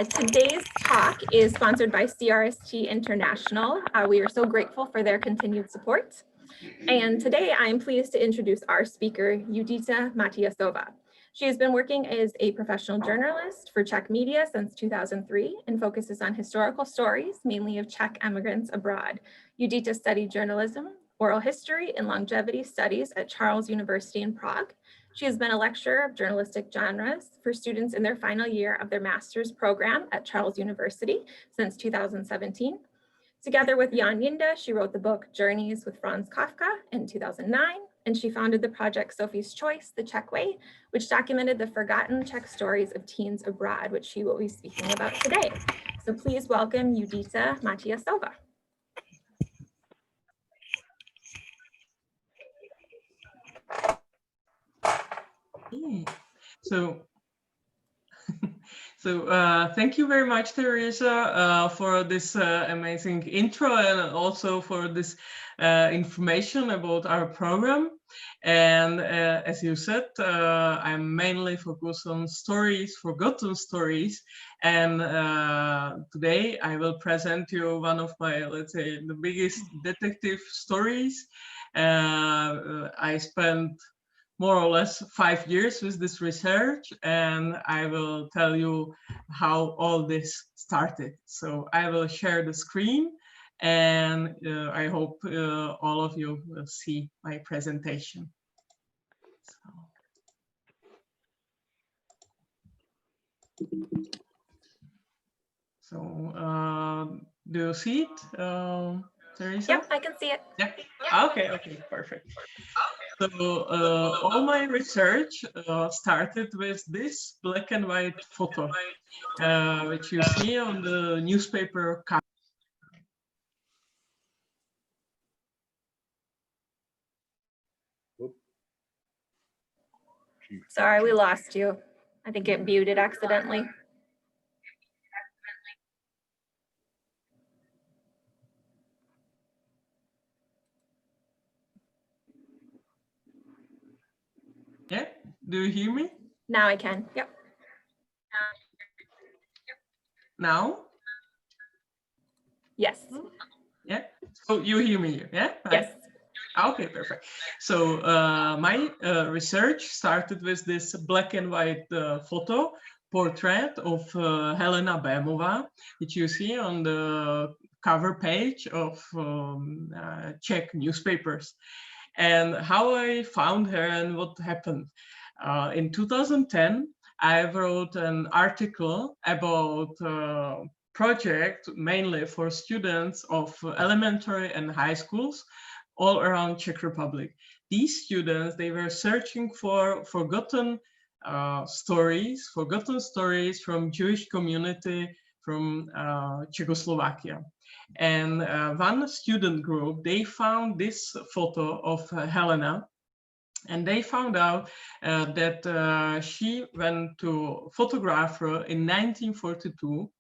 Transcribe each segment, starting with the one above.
Today's talk is sponsored by CRST International. We are so grateful for their continued support. And today I'm pleased to introduce our speaker, Judita Matyášová. She has been working as a professional journalist for Czech media since 2003 and focuses on historical stories, mainly of Czech immigrants abroad. Judita studied journalism, oral history, and longevity studies at Charles University in Prague. She has been a lecturer of journalistic genres for students in their final year of their master's program at Charles University since 2017. Together with Jan Jinde, she wrote the book Journeys with Franz Kafka in 2009, and she founded the project Sophie's Choice, The Czech Way, which documented the forgotten Czech stories of teens abroad, which she will be speaking about today. So please welcome Judita Matyášová. Thank you very much, Teresa, for this amazing intro and also for this information about our program. And as you said, I'm mainly focused on stories, forgotten stories. And today I will present you one of my, let's say, the biggest detective stories. I spent more or less 5 years with this research, and I will tell you how all this started. So I will share the screen, and I hope all of you will see my presentation. Do you see it, Teresa? Yep, I can see it. Yeah. Okay, perfect. So all my research started with this black and white photo, which you see on the newspaper cover. Sorry, we lost you. I think it muted accidentally. Yeah, do you hear me? Now I can, yep. Now? Yes. Yeah, so you hear me, yeah? Yes. Okay, perfect. So my research started with this black and white photo portrait of Helena Bémová, which you see on the cover page of Czech newspapers. And how I found her and what happened. In 2010, I wrote an article about a project mainly for students of elementary and high schools all around Czech Republic. These students, they were searching for forgotten stories from Jewish community from Czechoslovakia. And one student group, they found this photo of Helena, and they found out that she went to photographer in 1942,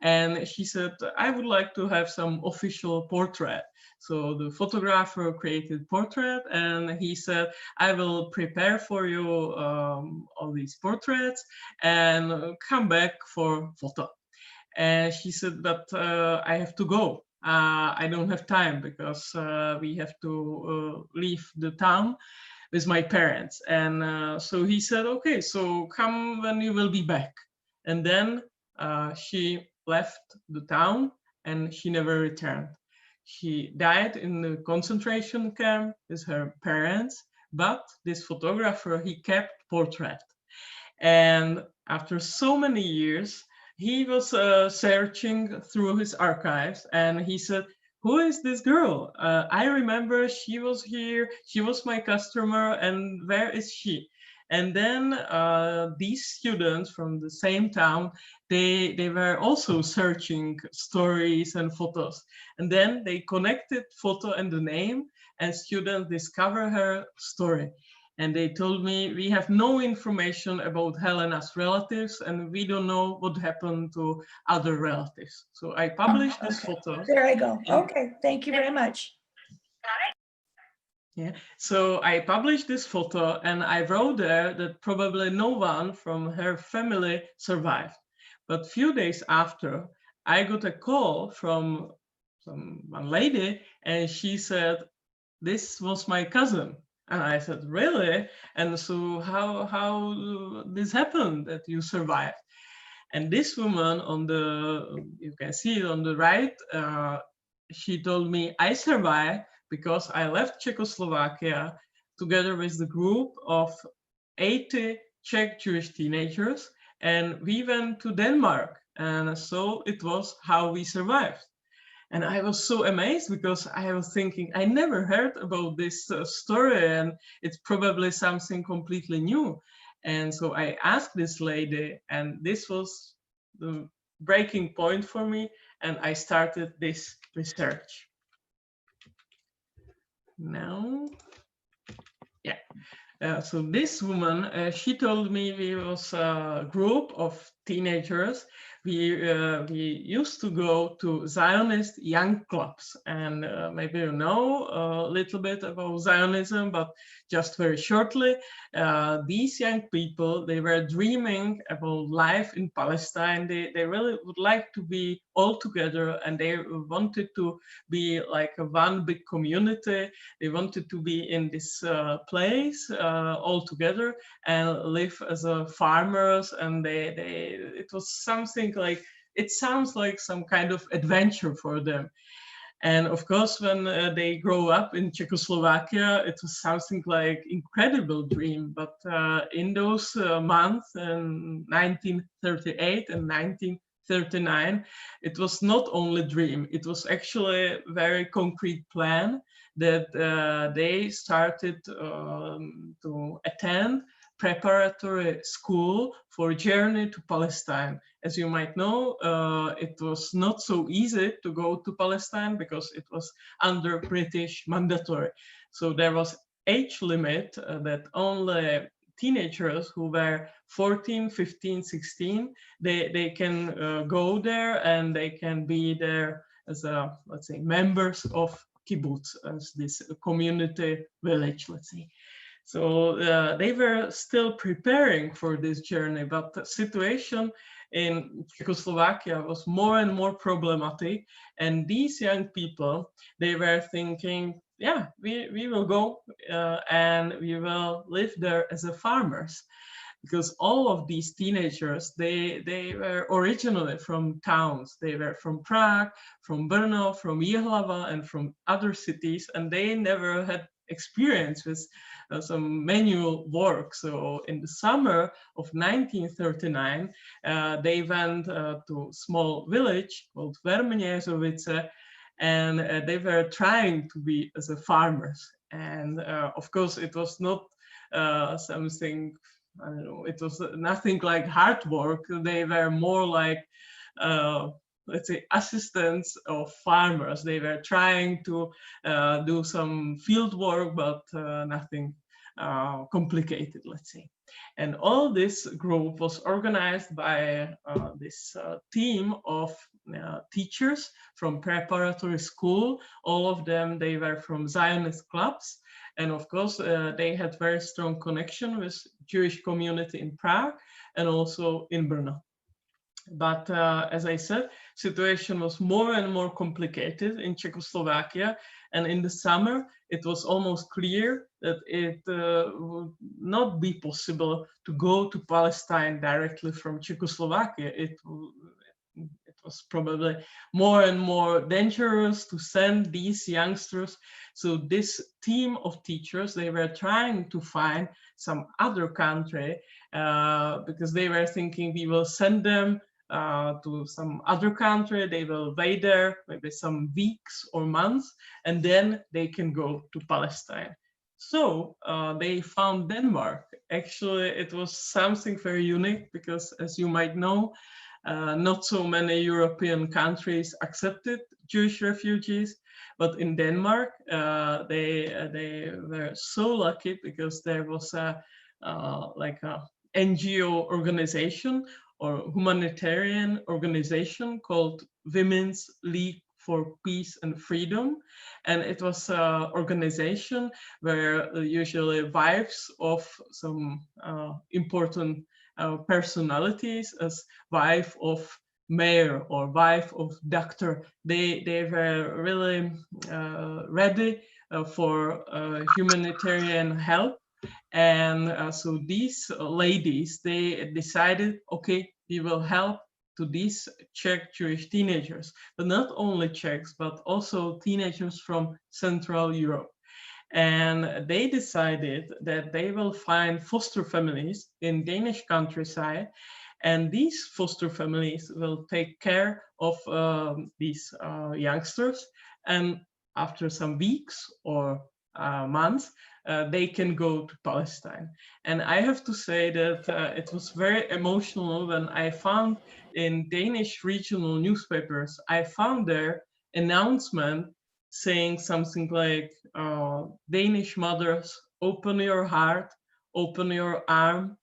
and she said, I would like to have some official portrait. So the photographer created portrait, and he said, I will prepare for you all these portraits and come back for photo. And she said, but I have to go. I don't have time because we have to leave the town with my parents. And so he said, okay, so come when you will be back. And then she left the town and she never returned. She died in the concentration camp with her parents, but this photographer, he kept portrait. And after so many years, he was searching through his archives, and he said, who is this girl? I remember she was here, she was my customer, and where is she? And then these students from the same town, they were also searching stories and photos. And then they connected photo and the name, and students discover her story. And they told me, we have no information about Helena's relatives, and we don't know what happened to other relatives. So I published this photo. There I go. Okay, thank you very much. Yeah, so I published this photo and I wrote there that probably no one from her family survived. But few days after, I got a call from one lady and she said, this was my cousin. And I said, really? And so how this happened that you survived? And this woman on you can see it on the right, she told me, I survived because I left Czechoslovakia together with the group of 80 Czech Jewish teenagers, and we went to Denmark. And so it was how we survived. And I was so amazed because I was thinking, I never heard about this story, and it's probably something completely new. And so I asked this lady, and this was the breaking point for me, and I started this research. Now, yeah. So this woman, she told me we was a group of teenagers. We used to go to Zionist young clubs, and maybe you know a little bit about Zionism, but just very shortly, these young people, they were dreaming about life in Palestine. They really would like to be all together, and they wanted to be like a one big community. They wanted to be in this place all together and live as farmers, and it was something like, it sounds like some kind of adventure for them. And of course, when they grow up in Czechoslovakia, it was something like incredible dream. But in those months, in 1938 and 1939, it was not only dream, it was actually a very concrete plan that they started to attend preparatory school for journey to Palestine. As you might know, it was not so easy to go to Palestine because it was under British mandatory. So there was age limit that only teenagers who were 14, 15, 16, they can go there and they can be there as let's say, members of kibbutz, as this community village, let's say. So they were still preparing for this journey, but the situation in Czechoslovakia was more and more problematic. And these young people, they were thinking, yeah, we will go and we will live there as a farmers. Because all of these teenagers, they were originally from towns. They were from Prague, from Brno, from Jihlava, and from other cities, and they never had experience with some manual work. So in the summer of 1939, they went to a small village called Vermniezovice, and they were trying to be as a farmers. And of course, it was not something, I don't know, it was nothing like hard work. They were more like, let's say, assistants of farmers. They were trying to do some field work, but nothing complicated, let's say. And all this group was organized by this team of teachers from preparatory school. All of them, they were from Zionist clubs. And of course, they had very strong connection with Jewish community in Prague and also in Brno. But as I said, situation was more and more complicated in Czechoslovakia. And in the summer, it was almost clear that it would not be possible to go to Palestine directly from Czechoslovakia. It was probably more and more dangerous to send these youngsters. So this team of teachers, they were trying to find some other country because they were thinking we will send them to some other country, they will wait there maybe some weeks or months, and then they can go to Palestine. So they found Denmark. Actually, it was something very unique because, as you might know, not so many European countries accepted Jewish refugees, but in Denmark, they were so lucky because there was like a NGO organization or humanitarian organization called Women's League for Peace and Freedom. And it was an organization where usually wives of some important personalities, as wife of mayor or wife of doctor, they were really ready for humanitarian help. And so these ladies, they decided, okay, we will help to these Czech Jewish teenagers, but not only Czechs, but also teenagers from Central Europe. And they decided that they will find foster families in Danish countryside, and these foster families will take care of these youngsters. And after some weeks or months, they can go to Palestine. And I have to say that it was very emotional when I found in Danish regional newspapers, I found their announcement saying something like, Danish mothers, open your heart, open your arm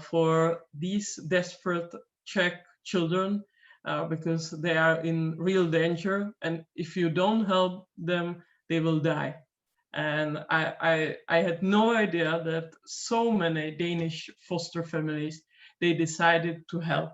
for these desperate Czech children, because they are in real danger. And if you don't help them, they will die. And I had no idea that so many Danish foster families, they decided to help.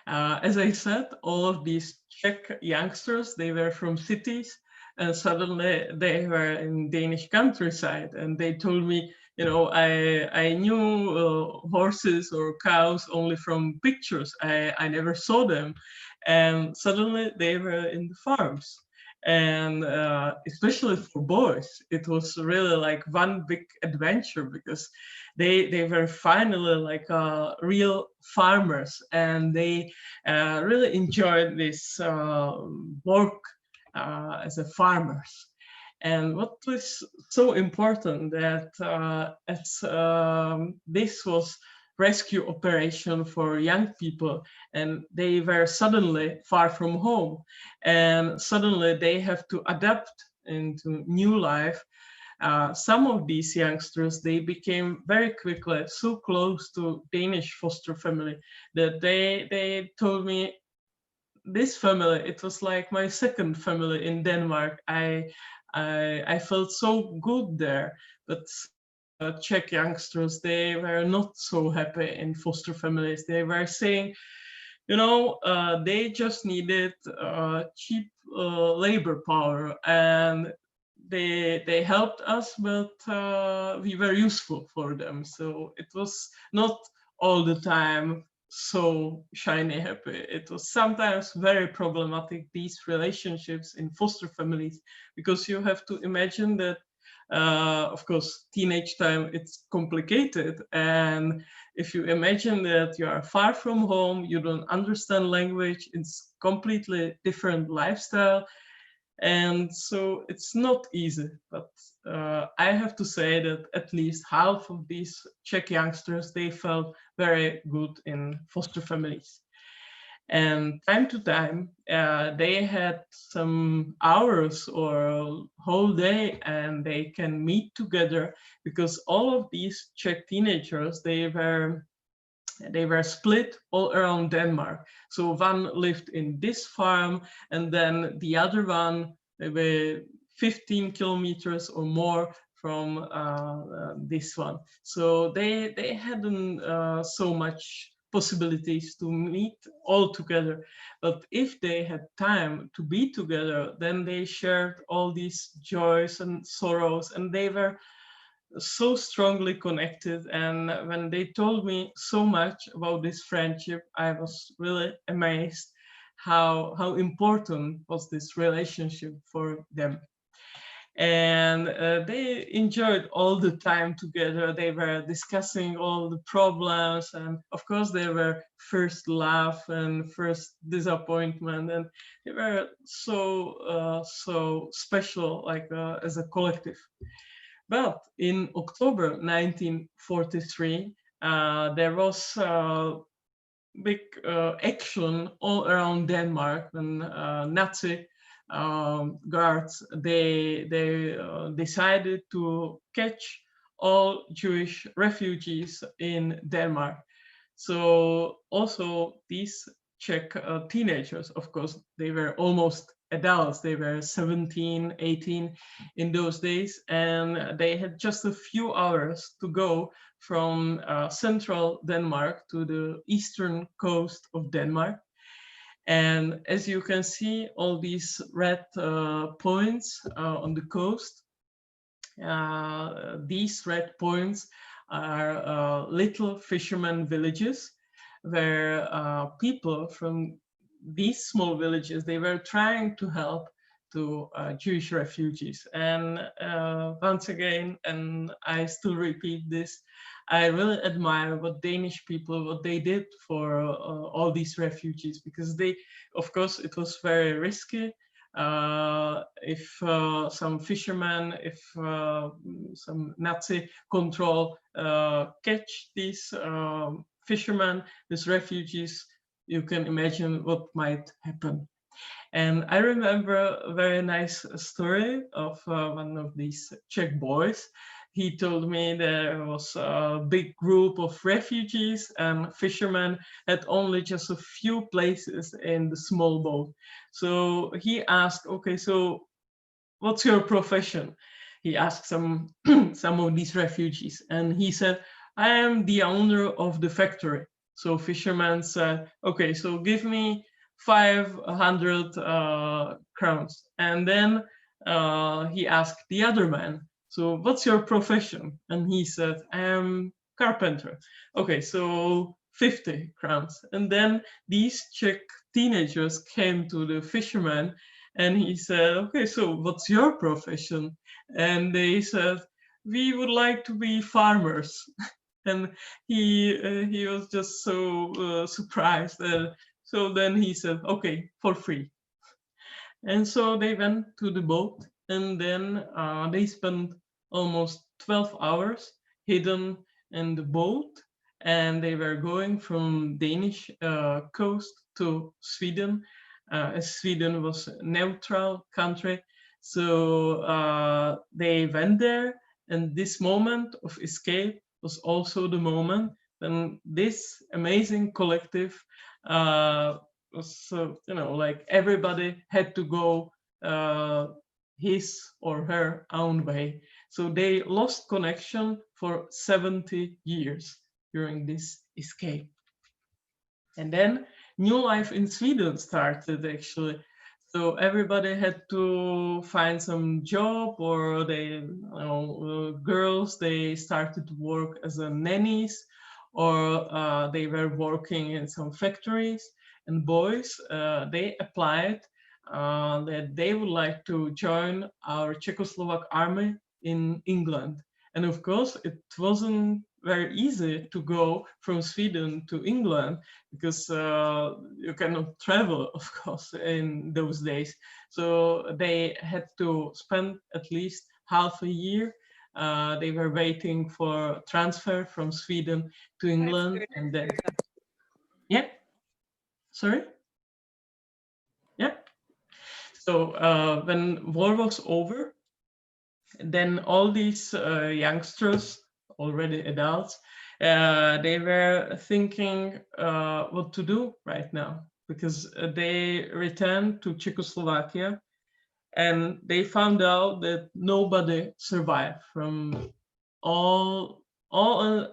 As I said, all of these Czech youngsters, they were from cities, and suddenly they were in Danish countryside, and they told me, you know, I knew horses or cows only from pictures. I never saw them, and suddenly they were in the farms. And especially for boys, it was really like one big adventure, because they were finally like real farmers, and they really enjoyed this work as a farmers. And what was so important that this was rescue operation for young people, and they were suddenly far from home, and suddenly they have to adapt into new life. Some of these youngsters, they became very quickly so close to Danish foster family that they told me, this family, it was like my second family in Denmark. I felt so good there. But Czech youngsters, they were not so happy in foster families. They were saying, you know, they just needed cheap labor power, and they helped us, but we were useful for them. So it was not all the time so shiny happy. It was sometimes very problematic, these relationships in foster families, because you have to imagine that of course, teenage time, it's complicated. And if you imagine that you are far from home, you don't understand language, it's completely different lifestyle. And so it's not easy, but I have to say that at least half of these Czech youngsters, they felt very good in foster families. And time to time, they had some hours or whole day, and they can meet together, because all of these Czech teenagers, they were split all around Denmark. So one lived in this farm, and then the other one, they were 15 kilometers or more from this one. So they hadn't so much possibilities to meet all together. But if they had time to be together, then they shared all these joys and sorrows, and they were so strongly connected. And when they told me so much about this friendship, I was really amazed how important was this relationship for them. And they enjoyed all the time together. They were discussing all the problems, and of course there were first love and first disappointment, and they were so special, like as a collective. But in October 1943, there was big action all around Denmark, when Nazi guards, they decided to catch all Jewish refugees in Denmark. So also these Czech teenagers. Of course, they were almost adults. They were 17, 18 in those days, and they had just a few hours to go from central Denmark to the eastern coast of Denmark. And as you can see, all these red points on the coast, these red points are little fishermen villages where people from these small villages, they were trying to help to Jewish refugees. And once again, and I still repeat this, I really admire what Danish people, what they did for all these refugees, because they, of course, it was very risky. If some fishermen, if some Nazi control catch these fishermen, these refugees, you can imagine what might happen. And I remember a very nice story of one of these Czech boys. He told me there was a big group of refugees and fishermen had only just a few places in the small boat. So he asked, okay, so what's your profession? He asked some of these refugees, and he said, I am the owner of the factory. So fishermen said, okay, so give me 500 crowns. And then he asked the other man, so what's your profession? And he said, I am carpenter. Okay, so 50 crowns. And then these Czech teenagers came to the fisherman and he said, okay, so what's your profession? And they said, we would like to be farmers. And he was just so surprised. So then he said, okay, for free. And so they went to the boat, and then they spent almost 12 hours hidden in the boat, and they were going from Danish coast to Sweden, as Sweden was a neutral country. So they went there, and this moment of escape was also the moment when this amazing collective was, like everybody had to go his or her own way. So they lost connection for 70 years during this escape. And then new life in Sweden started, actually. So everybody had to find some job, or they, girls, they started to work as a nannies, or they were working in some factories. And boys, they applied that they would like to join our Czechoslovak army in England. And of course, it wasn't very easy to go from Sweden to England, because you cannot travel, of course, in those days. So they had to spend at least half a year. They were waiting for transfer from Sweden to England, and then, yeah, sorry, yeah. So when war was over, then all these youngsters, already adults, they were thinking what to do right now, because they returned to Czechoslovakia and they found out that nobody survived. From all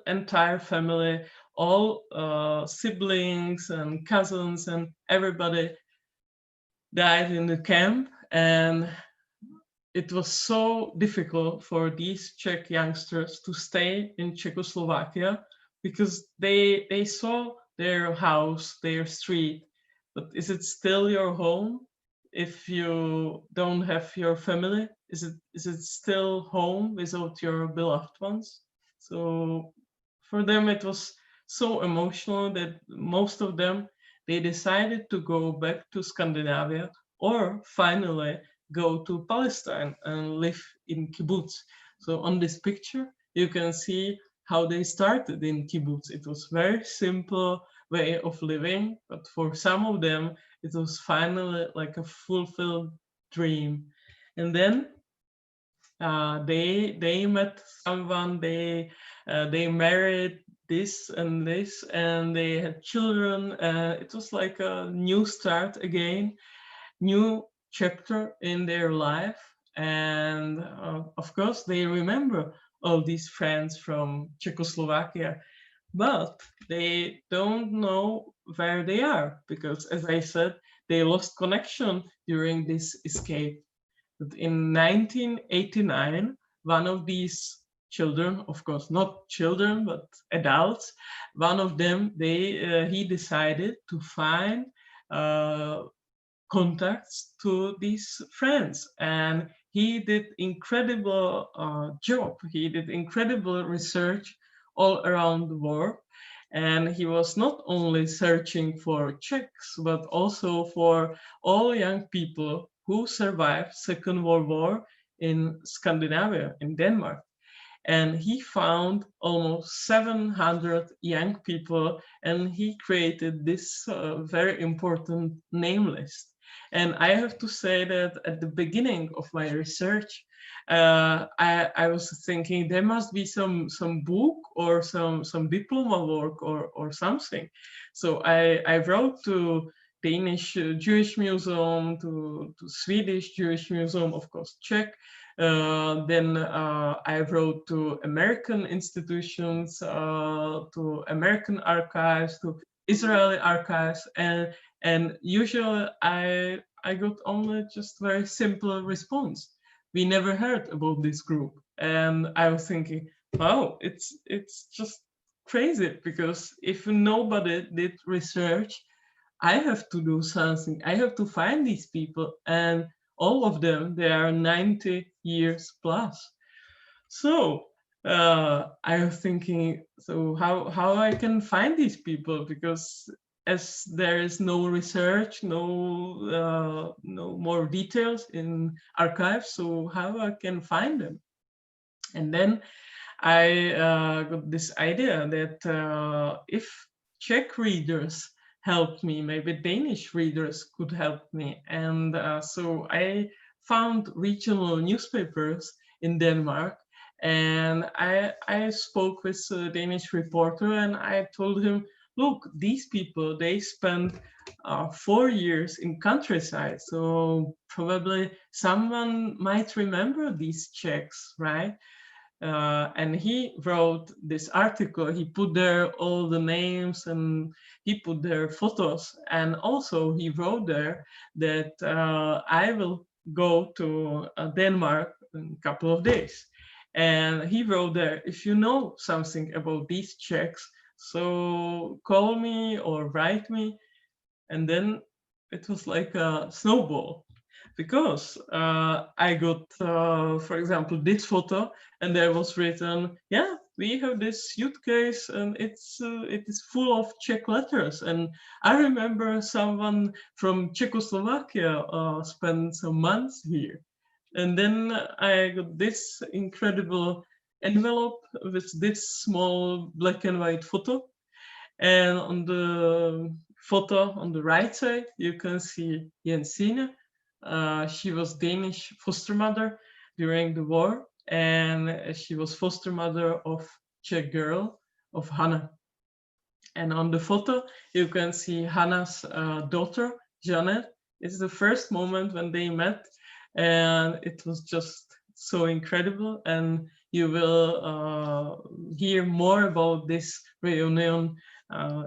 entire family, all siblings and cousins and everybody died in the camp. And it was so difficult for these Czech youngsters to stay in Czechoslovakia, because they saw their house, their street, but is it still your home if you don't have your family? Is it still home without your beloved ones? So for them it was so emotional that most of them, they decided to go back to Scandinavia, or finally go to Palestine and live in kibbutz. So on this picture, you can see how they started in kibbutz. It was very simple way of living, but for some of them, it was finally like a fulfilled dream. And then they met someone, they married, this and this, and they had children. It was like a new start again, new chapter in their life. And of course, they remember all these friends from Czechoslovakia, but they don't know where they are because, as I said, they lost connection during this escape. In 1989, one of these children, of course not children but adults, one of them, he decided to find contacts to these friends, and he did incredible job. He did incredible research all around the world, and he was not only searching for Czechs but also for all young people who survived Second World War in Scandinavia, in Denmark. And he found almost 700 young people, and he created this very important name list. And I have to say that at the beginning of my research, I was thinking there must be some book or some diploma work or something. So I wrote to Danish Jewish Museum, to Swedish Jewish Museum, of course Czech. Then I wrote to American institutions, to American archives, to Israeli archives, and usually I got only just very simple response. We never heard about this group, and I was thinking, wow, it's just crazy, because if nobody did research, I have to do something. I have to find these people, and all of them, they are 90 years plus. So I was thinking, so how I can find these people, because as there is no research, no more details in archives, so how I can find them? And then I got this idea that if Czech readers helped me, maybe Danish readers could help me. And so I found regional newspapers in Denmark, and I spoke with a Danish reporter, and I told him, look, these people, they spent 4 years in countryside, so probably someone might remember these Czechs, right? And he wrote this article. He put there all the names, and he put there photos, and also he wrote there that I will go to Denmark in a couple of days. And he wrote there, if you know something about these Czechs, so call me or write me. And then it was like a snowball, because I got, for example, this photo, and there was written, yeah, we have this suitcase, and it is full of Czech letters. And I remember someone from Czechoslovakia spent some months here. And then I got this incredible envelope with this small black and white photo. And on the photo on the right side, you can see Jensine. She was Danish foster mother during the war, and she was foster mother of Czech girl, of Hana. And on the photo, you can see Hana's daughter, Janet. It's the first moment when they met, and it was just so incredible. And you will hear more about this reunion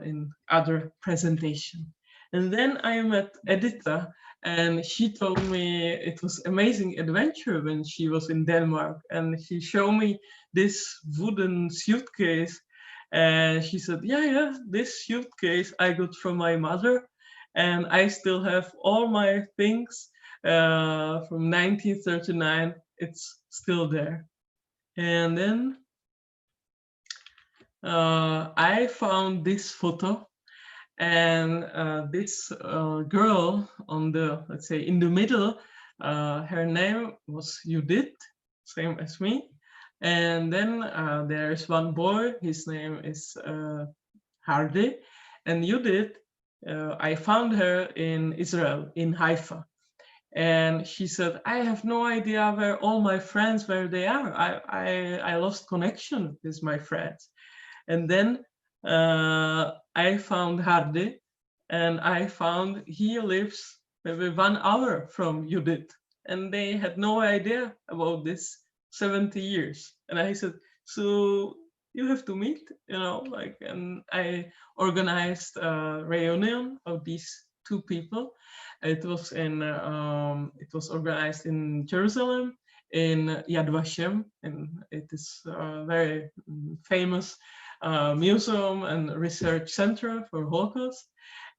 in other presentation. And then I met Edita, and she told me it was amazing adventure when she was in Denmark, and she showed me this wooden suitcase, and she said, yeah, this suitcase I got from my mother, and I still have all my things from 1939. It's still there. And then I found this photo, and this girl on the, let's say, in the middle, her name was Judith, same as me. And then there's one boy, his name is Hardy. And Judith, I found her in Israel, in Haifa. And she said, I have no idea where all my friends, where they are. I lost connection with my friends. And then I found Hardy, and I found he lives maybe 1 hour from Judith, and they had no idea about this 70 years. And I said, so you have to meet, like, and I organized a reunion of these two people. It was organized in Jerusalem, in Yad Vashem, and it is a very famous museum and research center for Holocaust.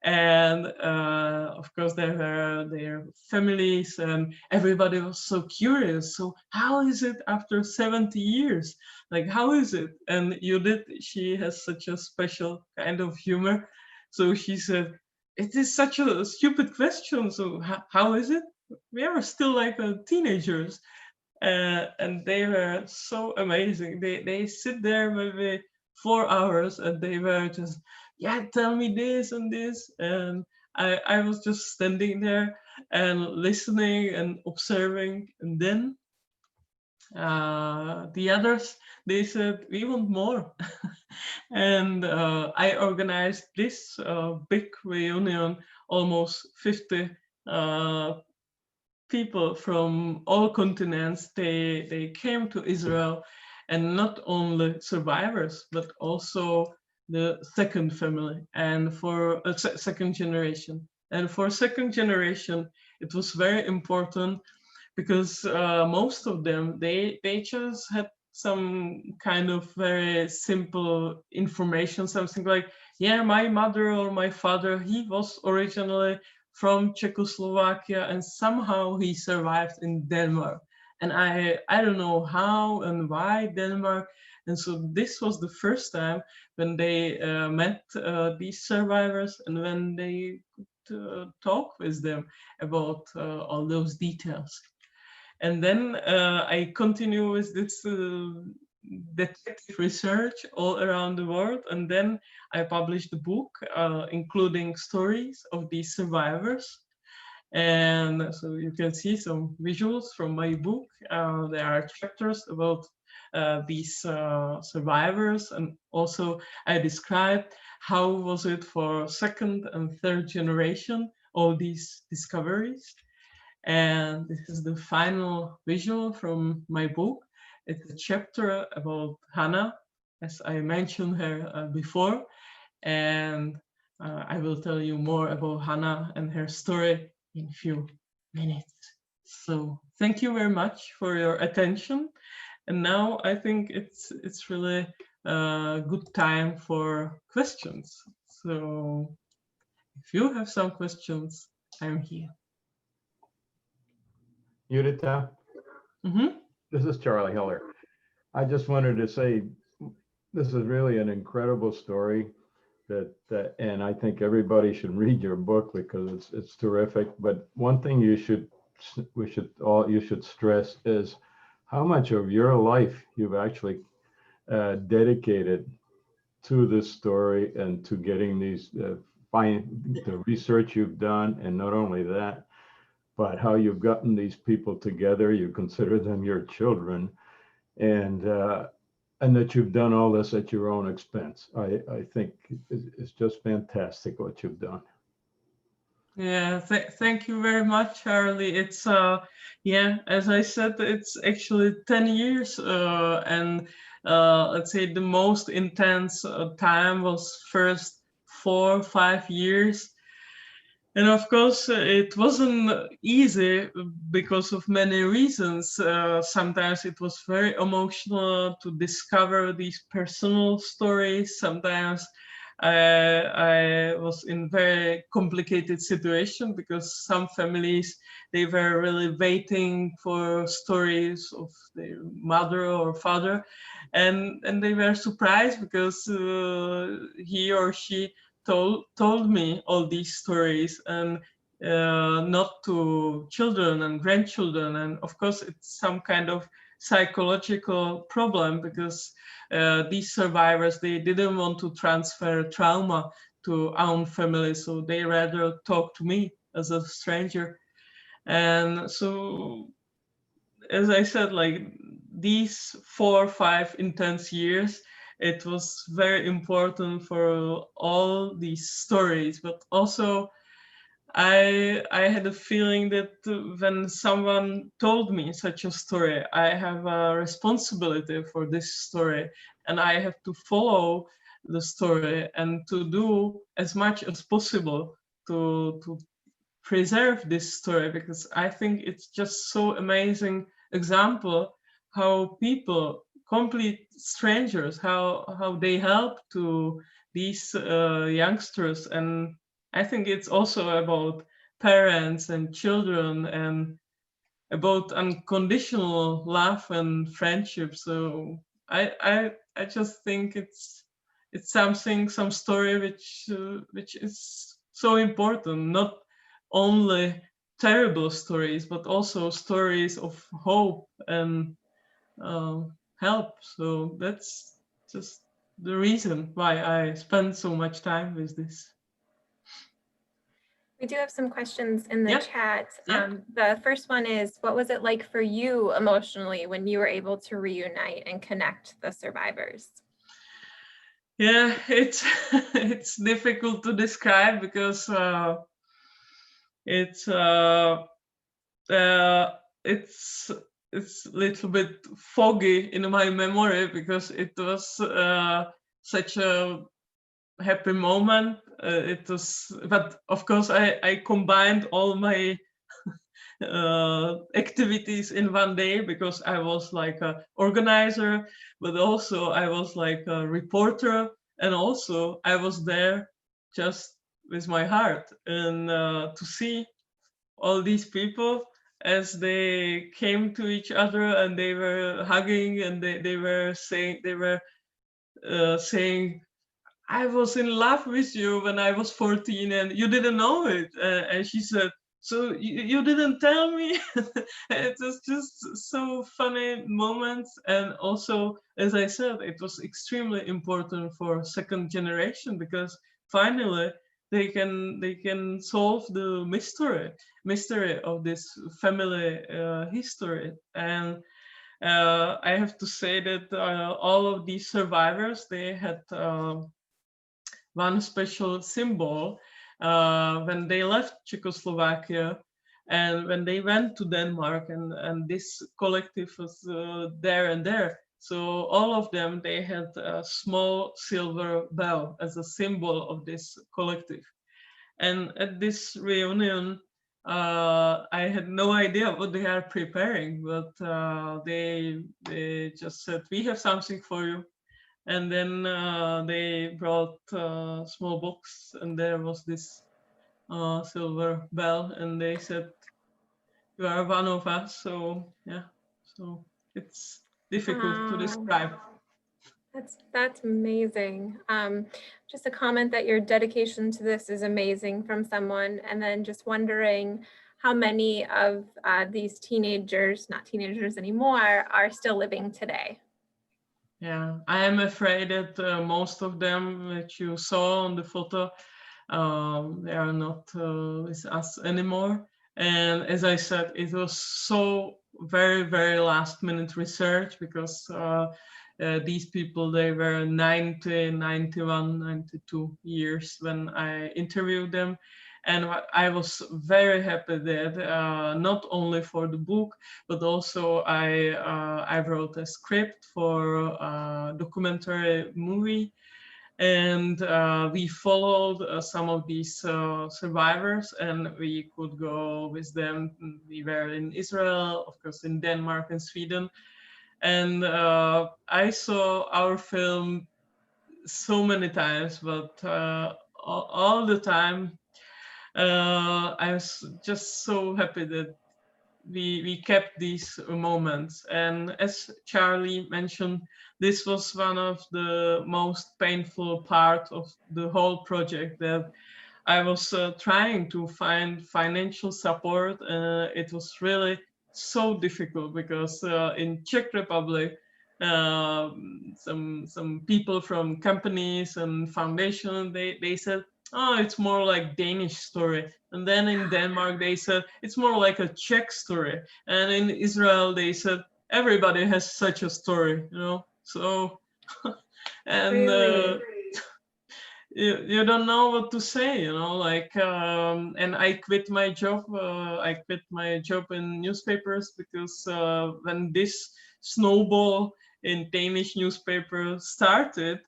And of course, there were their families, and everybody was so curious. So how is it after 70 years? Like, how is it? And Judith, she has such a special kind of humor. So she said, it is such a stupid question. So how is it? We are still like teenagers. And they were so amazing. They sit there maybe 4 hours, and they were just, yeah, tell me this and this. And I was just standing there and listening and observing. And then the others, they said, we want more. And I organized this big reunion, almost 50 people from all continents. They came to Israel, and not only survivors, but also the second family, and for a second generation. And for second generation, it was very important because most of them, they just had some kind of very simple information, something like, yeah, my mother or my father, he was originally from Czechoslovakia, and somehow he survived in Denmark. And I don't know how and why Denmark. And so this was the first time when they met these survivors, and when they could talk with them about all those details. And then I continue with this detective research all around the world. And then I published a book, including stories of these survivors. And so you can see some visuals from my book. There are chapters about these survivors, and also I described how was it for second and third generation, all these discoveries. And this is the final visual from my book. It's a chapter about Hana, as I mentioned her before. And I will tell you more about Hana and her story in a few minutes. So thank you very much for your attention. And now I think it's really a good time for questions. So if you have some questions, I'm here. Judita, This is Charlie Hiller. I just wanted to say this is really an incredible story and I think everybody should read your book because it's terrific. But one thing you should stress is how much of your life you've actually dedicated to this story and to getting these the research you've done, and not only that, but how you've gotten these people together. You consider them your children, and that you've done all this at your own expense. I think it's just fantastic what you've done. Yeah, thank you very much, Charlie. It's yeah, as I said, it's actually 10 years, and let's say the most intense time was first 4 or 5 years. And of course, it wasn't easy because of many reasons. Sometimes it was very emotional to discover these personal stories. Sometimes I was in very complicated situation because some families, they were really waiting for stories of their mother or father, and they were surprised because he or she told me all these stories, and not to children and grandchildren. And of course, it's some kind of psychological problem because these survivors, they didn't want to transfer trauma to own family, so they rather talk to me as a stranger. And so, as I said, like these 4 or 5 intense years, it was very important for all these stories. But also I had a feeling that when someone told me such a story, I have a responsibility for this story, and I have to follow the story and to do as much as possible to preserve this story, because I think it's just so amazing example how people, complete strangers, how they help to these youngsters. And I think it's also about parents and children and about unconditional love and friendship. So I just think it's something, some story which is so important, not only terrible stories, but also stories of hope and help. So that's just the reason why I spend so much time with this. We do have some questions in the Yeah. chat. Yeah. The first one is, what was it like for you emotionally when you were able to reunite and connect the survivors? Yeah, it's it's difficult to describe because it's a little bit foggy in my memory, because it was such a happy moment. It was, but of course I combined all my activities in one day, because I was like a organizer, but also I was like a reporter, and also I was there just with my heart, and to see all these people as they came to each other and they were hugging, and they were saying, saying, I was in love with you when I was 14 and you didn't know it. And she said, so you didn't tell me? It was just so funny moments. And also, as I said, it was extremely important for second generation, because finally they can solve the mystery of this family history. And I have to say that all of these survivors, they had one special symbol when they left Czechoslovakia and when they went to Denmark, and this collective was there and there. So all of them, they had a small silver bell as a symbol of this collective. And at this reunion, I had no idea what they are preparing, but they just said, we have something for you. And then they brought a small box, and there was this silver bell, and they said, you are one of us. So yeah, so it's difficult to describe. That's amazing. Just a comment that your dedication to this is amazing from someone, and then just wondering how many of these teenagers, not teenagers anymore, are still living today. Yeah, I am afraid that most of them that you saw on the photo, they are not with us anymore. And as I said, it was so very, very last minute research, because these people, they were 90, 91, 92 years when I interviewed them. And I was very happy that not only for the book, but also I wrote a script for a documentary movie, and we followed some of these survivors, and we could go with them. We were in Israel, of course, in Denmark and Sweden, and I saw our film so many times, but all the time I was just so happy that we kept these moments. And as Charlie mentioned, this was one of the most painful part of the whole project, that I was trying to find financial support. It was really so difficult, because in Czech Republic, some people from companies and foundation, they said, oh, it's more like Danish story. And then in Denmark, they said, it's more like a Czech story. And in Israel, they said, everybody has such a story, you know? So and Really? you don't know what to say, like, and I quit my job. I quit my job in newspapers because when this snowball in Danish newspapers started,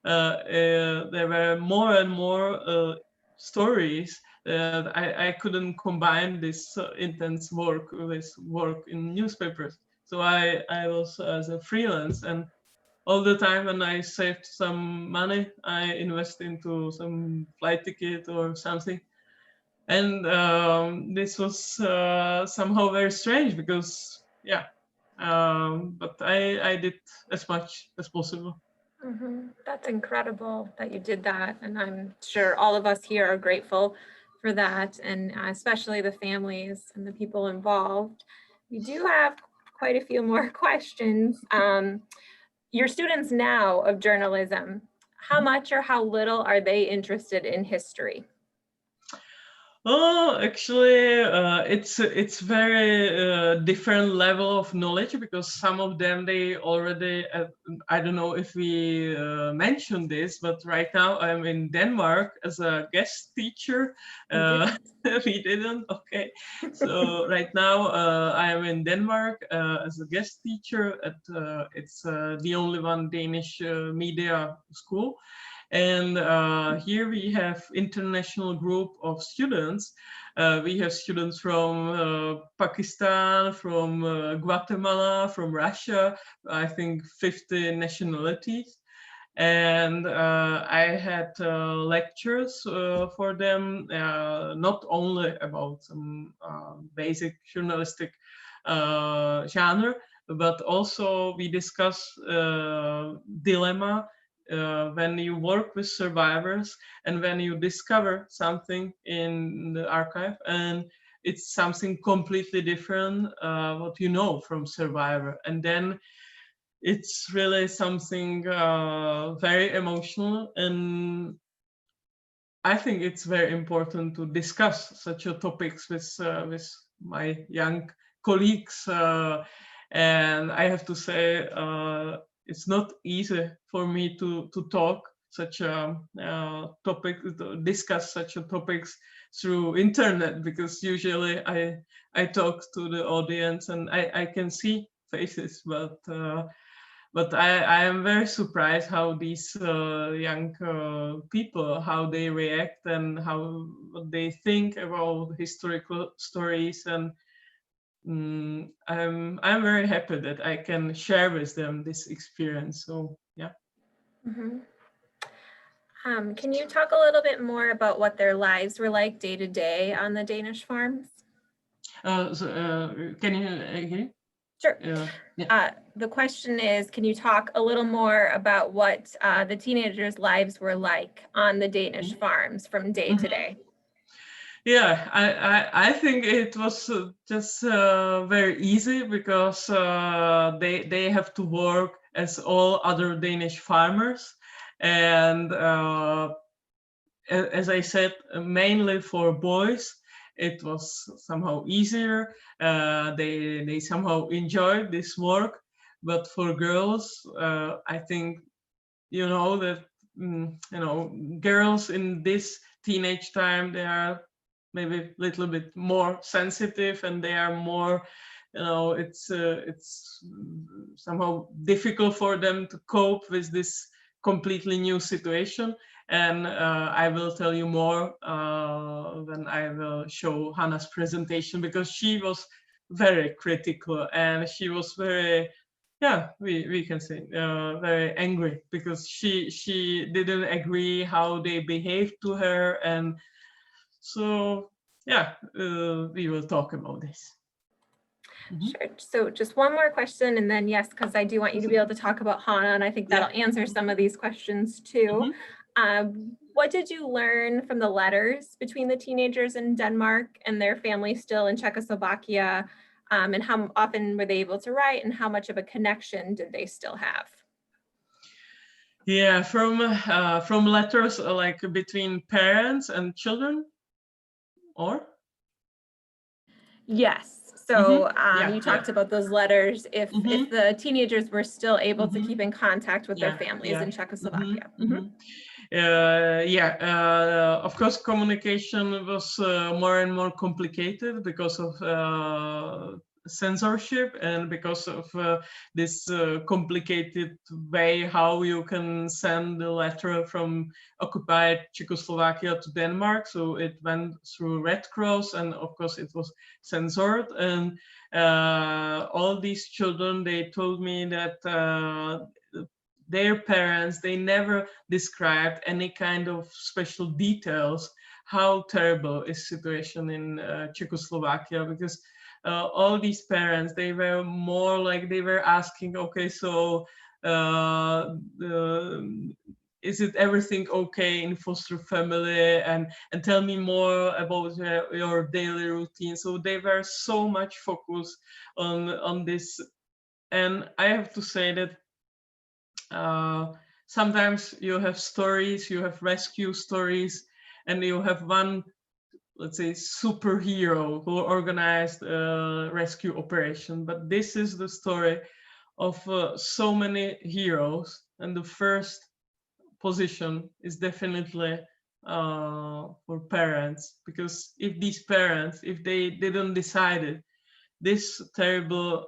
there were more and more stories that I couldn't combine this intense work with work in newspapers. So I was as a freelance, and all the time when I saved some money, I invest into some flight ticket or something. And this was somehow very strange because, yeah, but I did as much as possible. That's incredible that you did that. And I'm sure all of us here are grateful for that, and especially the families and the people involved. We do have quite a few more questions. Your students now of journalism, how much or how little are they interested in history? Oh, actually, it's very different level of knowledge, because some of them, they already, I don't know if we mentioned this, but right now I'm in Denmark as a guest teacher. We didn't, okay. So right now I am in Denmark as a guest teacher at it's the only one Danish media school. And here we have international group of students. We have students from Pakistan, from Guatemala, from Russia, I think 50 nationalities. And I had lectures for them, not only about some basic journalistic genre, but also we discuss dilemma when you work with survivors and when you discover something in the archive and it's something completely different what you know from survivor, and then it's really something very emotional, and I think it's very important to discuss such a topics with my young colleagues, and I have to say it's not easy for me to talk such a topic, to discuss such a topics through internet, because usually I talk to the audience and I can see faces, but I am very surprised how these young people, how they react and how what they think about historical stories, and I'm very happy that I can share with them this experience. So yeah. Can you talk a little bit more about what their lives were like day to day on the Danish farms? Can you again? Sure. Yeah. The question is, can you talk a little more about what the teenagers' lives were like on the Danish farms from day to day? Yeah, I think it was just very easy, because they have to work as all other Danish farmers, and as I said, mainly for boys, it was somehow easier. They somehow enjoyed this work, but for girls, I think that girls in this teenage time, they are maybe a little bit more sensitive, and they are more, it's somehow difficult for them to cope with this completely new situation. And I will tell you more when I will show Hana's presentation, because she was very critical, and she was very, yeah, we can say very angry, because she didn't agree how they behaved to her. And so yeah, we will talk about this. Sure. So just one more question, and then yes, because I do want you to be able to talk about Hana, and I think that'll answer some of these questions too. What did you learn from the letters between the teenagers in Denmark and their families still in Czechoslovakia? And how often were they able to write, and how much of a connection did they still have? Yeah, from letters like between parents and children, or? Yes. So you talked about those letters. If the teenagers were still able to keep in contact with their families in Czechoslovakia. Of course, communication was more and more complicated because of censorship and because of this complicated way how you can send a letter from occupied Czechoslovakia to Denmark. So it went through Red Cross, and of course it was censored. And all these children, they told me that their parents, they never described any kind of special details how terrible is situation in Czechoslovakia, because all these parents, they were more like they were asking, okay, so is it everything okay in foster family, and tell me more about your daily routine. So they were so much focused on this. And I have to say that sometimes you have stories, you have rescue stories, and you have one, let's say, superhero who organized a rescue operation. But this is the story of so many heroes, and the first position is definitely for parents, because if these parents, if they didn't decide this terrible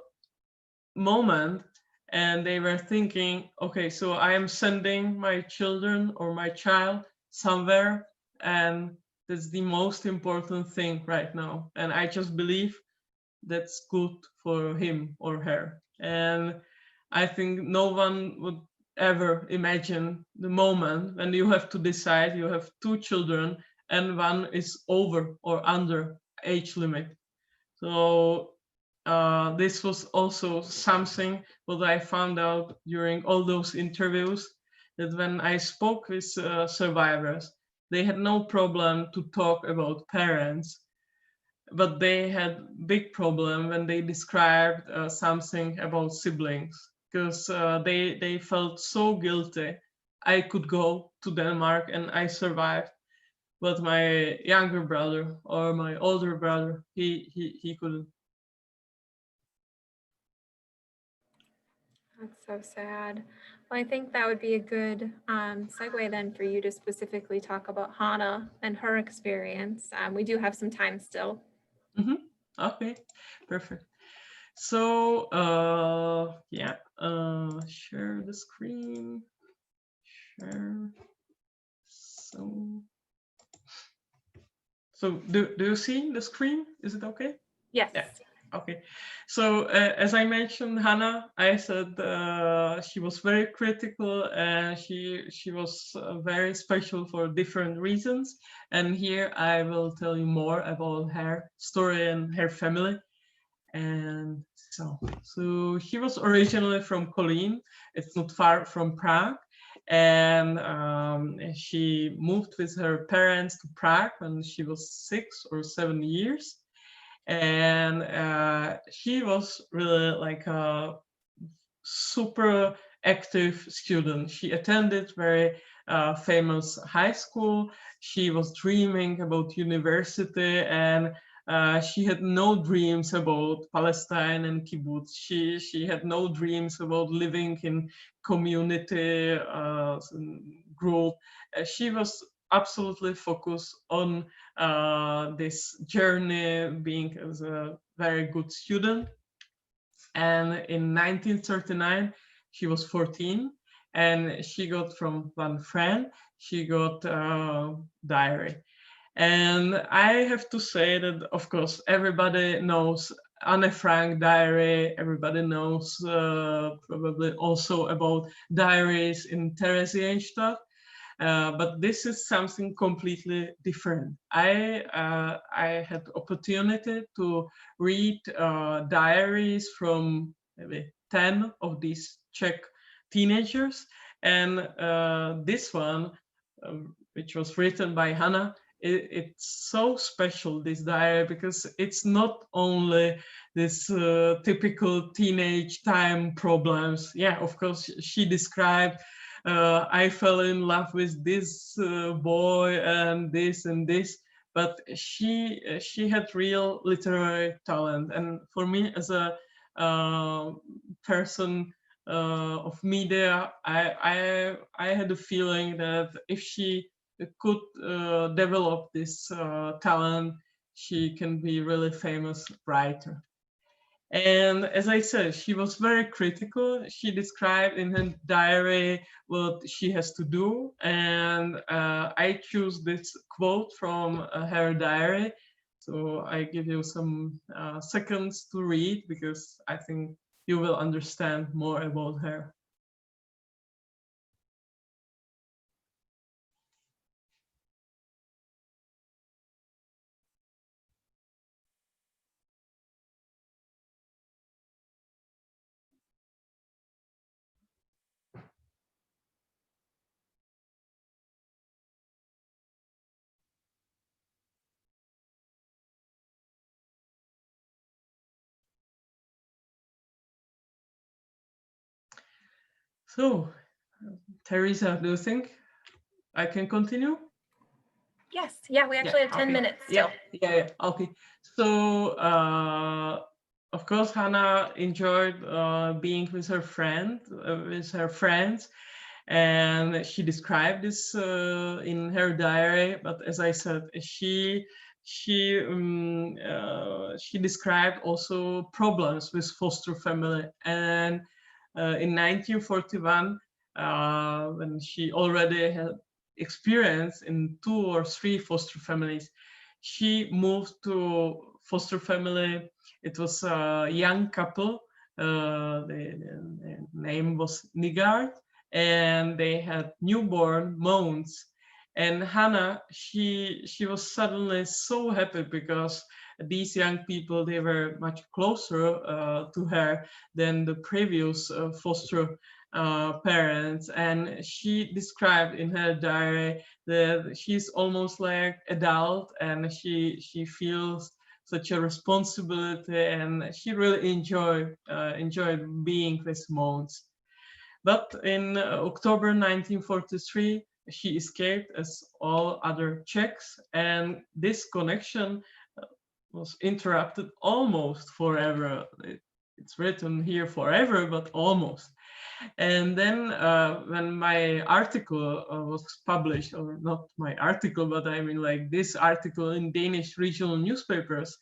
moment, and they were thinking, okay, so I am sending my children or my child somewhere, and that's the most important thing right now, and I just believe that's good for him or her. And I think no one would ever imagine the moment when you have to decide, you have two children and one is over or under age limit. So this was also something what I found out during all those interviews, that when I spoke with survivors, they had no problem to talk about parents, but they had big problem when they described something about siblings, because they felt so guilty. I could go to Denmark and I survived, but my younger brother or my older brother, he couldn't. That's so sad. Well, I think that would be a good segue then for you to specifically talk about Hana and her experience. We do have some time still. Okay, perfect. So share the screen. Share. So do you see the screen? Is it okay? Yes. Yeah. Okay. So as I mentioned, Hana, I said she was very critical, and she was very special for different reasons. And here I will tell you more about her story and her family. And so she was originally from Kolín. It's not far from Prague. And she moved with her parents to Prague when she was 6 or 7 years. And she was really like a super active student. She attended very famous high school. She was dreaming about university, and she had no dreams about Palestine and kibbutz. She had no dreams about living in community group. She was absolutely focused on this journey, being as a very good student. And in 1939, she was 14, and she got from one friend, she got a diary. And I have to say that, of course, everybody knows Anne Frank diary, everybody knows probably also about diaries in Theresienstadt. But this is something completely different. I had opportunity to read diaries from maybe 10 of these Czech teenagers, and this one, which was written by Hana, it's so special, this diary, because it's not only this typical teenage time problems. Yeah, of course, she described I fell in love with this boy and this, but she had real literary talent. And for me, as a person of media, I had a feeling that if she could develop this talent, she can be really famous writer. And as I said, she was very critical. She described in her diary what she has to do. And I choose this quote from her diary. So I give you some seconds to read, because I think you will understand more about her. So, Teresa, do you think I can continue? Yes, yeah, we actually have 10 minutes still. Yeah, okay. So, of course, Hana enjoyed being with her friends, and she described this in her diary. But as I said, she described also problems with foster family. And in 1941, when she already had experience in 2 or 3 foster families, she moved to foster family. It was a young couple. The name was Nigard, and they had newborn Mons. And Hana, she was suddenly so happy, because these young people, they were much closer to her than the previous foster parents. And she described in her diary that she's almost like adult, and she feels such a responsibility, and she really enjoyed being with Mons. But in October 1943, she escaped as all other Czechs, and this connection was interrupted almost forever. It's written here forever, but almost. And then when my article was published, or not my article, but I mean like this article in Danish regional newspapers,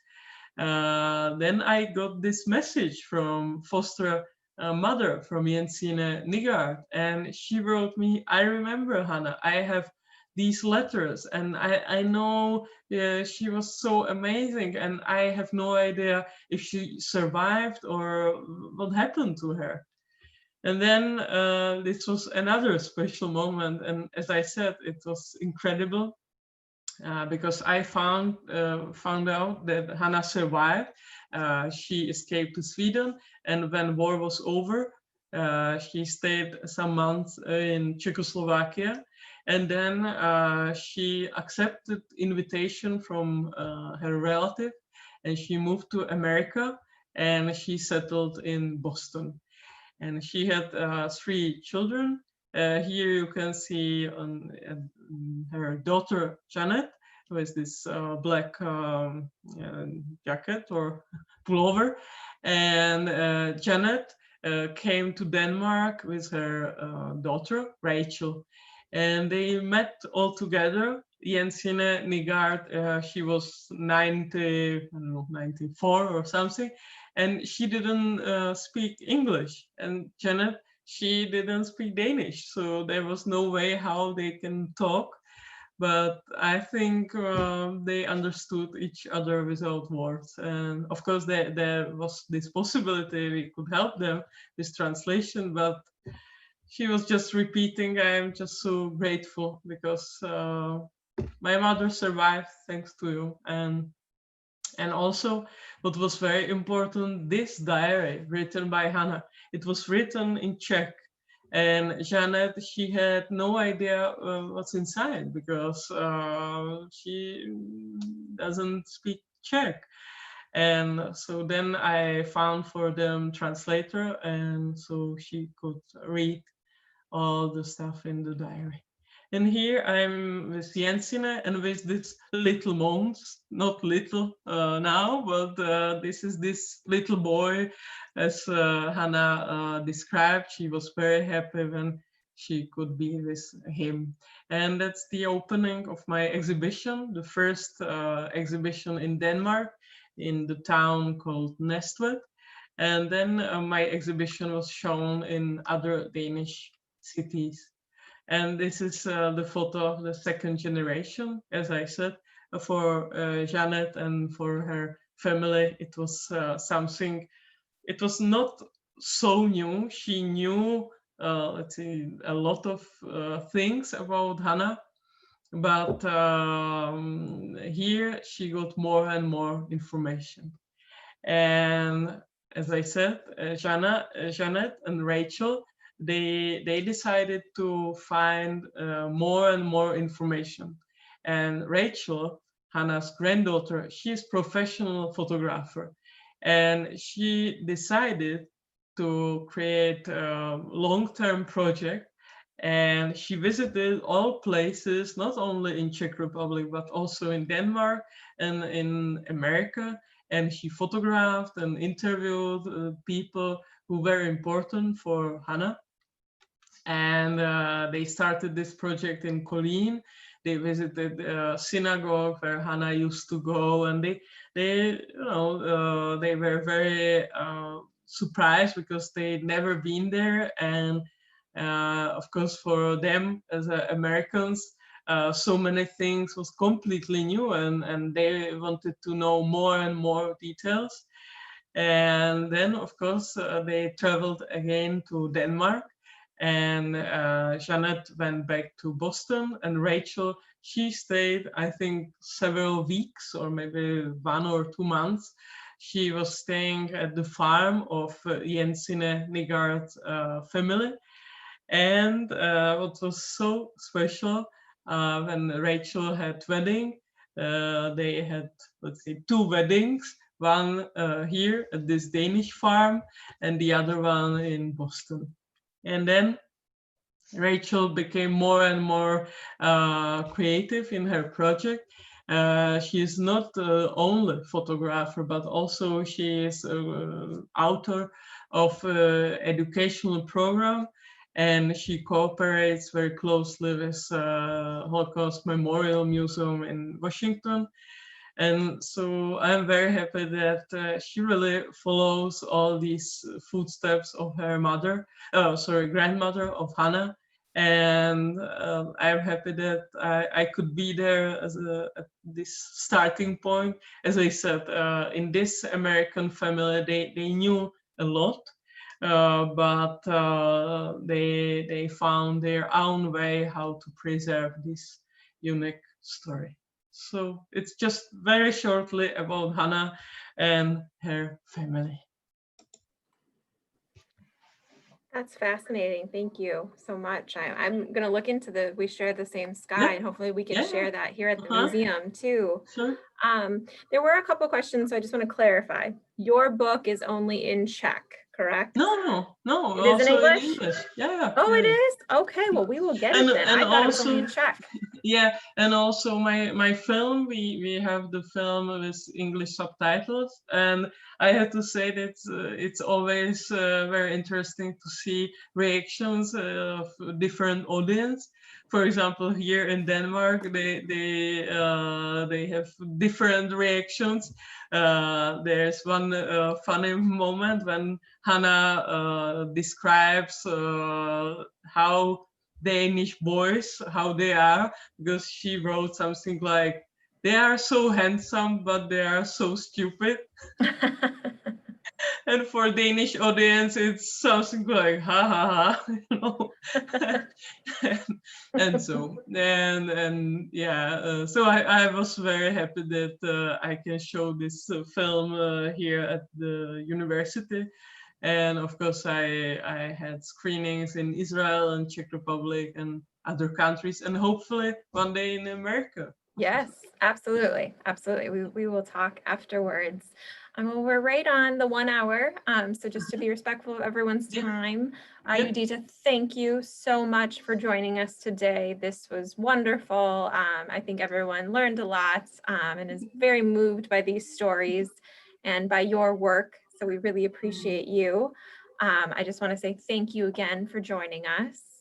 then I got this message from foster mother from Jensine Nigard, and she wrote me, "I remember Hana, I have these letters, and I know she was so amazing, and I have no idea if she survived or what happened to her." And then this was another special moment, and as I said, it was incredible. Because I found out that Hana survived. She escaped to Sweden, and when war was over, she stayed some months in Czechoslovakia, and then she accepted invitation from her relative, and she moved to America, and she settled in Boston. And she had 3 children. Here you can see her daughter Janet with this black jacket or pullover, and Janet came to Denmark with her daughter Rachel, and they met all together. Jensine Nigard, she was 94 or something, and she didn't speak English, and Janet, she didn't speak Danish, so there was no way how they can talk. But I think they understood each other without words. And of course, there was this possibility we could help them with translation, but she was just repeating, "I'm just so grateful because my mother survived thanks to you." And also, what was very important, this diary written by Hana, it was written in Czech. And Janet, she had no idea what's inside, because she doesn't speak Czech. And so then I found for them translator, and so she could read all the stuff in the diary. And here I'm with Jensine and with this little monks, not little now, but this is this little boy, as Hana described. She was very happy when she could be with him. And that's the opening of my exhibition, the first exhibition in Denmark, in the town called Næstved. And then my exhibition was shown in other Danish cities. And this is the photo of the second generation, as I said, for Janet and for her family. It was something, it was not so new. She knew, let's say, a lot of things about Hana, but here she got more and more information. And as I said, Janet and Rachel, they decided to find more and more information. And Rachel, Hannah's granddaughter, she's professional photographer, and she decided to create a long-term project. And she visited all places, not only in Czech Republic, but also in Denmark and in America. And she photographed and interviewed people who were important for Hana. And they started this project in Kolín. They visited a synagogue where Hana used to go, and they were very surprised because they'd never been there. And of course, for them as Americans, so many things was completely new, and they wanted to know more and more details. And then, of course, they traveled again to Denmark, and Janet went back to Boston, and Rachel, she stayed, I think, several weeks or maybe 1 or 2 months. She was staying at the farm of Jensine Nygard's family. And what was so special, when Rachel had wedding, they had, let's say, 2 weddings, one here at this Danish farm and the other one in Boston. And then Rachel became more and more creative in her project. She is not only a photographer, but also she is author of educational program, and she cooperates very closely with Holocaust Memorial Museum in Washington. And so I'm very happy that she really follows all these footsteps of her grandmother of Hana. And I'm happy that I could be there at this starting point. As I said, in this American family, they knew a lot, but they found their own way how to preserve this unique story. So it's just very shortly about Hana and her family. That's fascinating. Thank you so much. I'm going to look into we share the same sky, and hopefully we can share that here at the museum too. Sure. There were a couple questions, so I just want to clarify. Your book is only in Czech, correct? No. It is in English? Yeah. Oh, it is? Okay, well, we will get it then. I thought it was only in Czech. Yeah, and also my film, we have the film with English subtitles, and I have to say that it's always very interesting to see reactions of different audience. For example, here in Denmark, they have different reactions. There's one funny moment when Hana describes how Danish boys, how they are, because she wrote something like, they are so handsome, but they are so stupid. And for Danish audience, it's something like, ha ha ha, you know. So I was very happy that I can show this film here at the university. And of course, I had screenings in Israel and Czech Republic and other countries, and hopefully one day in America. Yes, absolutely. Absolutely. We will talk afterwards. Well, we're right on the 1 hour, so just to be respectful of everyone's Yeah. time, Yeah. Judita, thank you so much for joining us today. This was wonderful. I think everyone learned a lot and is very moved by these stories and by your work, so we really appreciate you. I just want to say thank you again for joining us.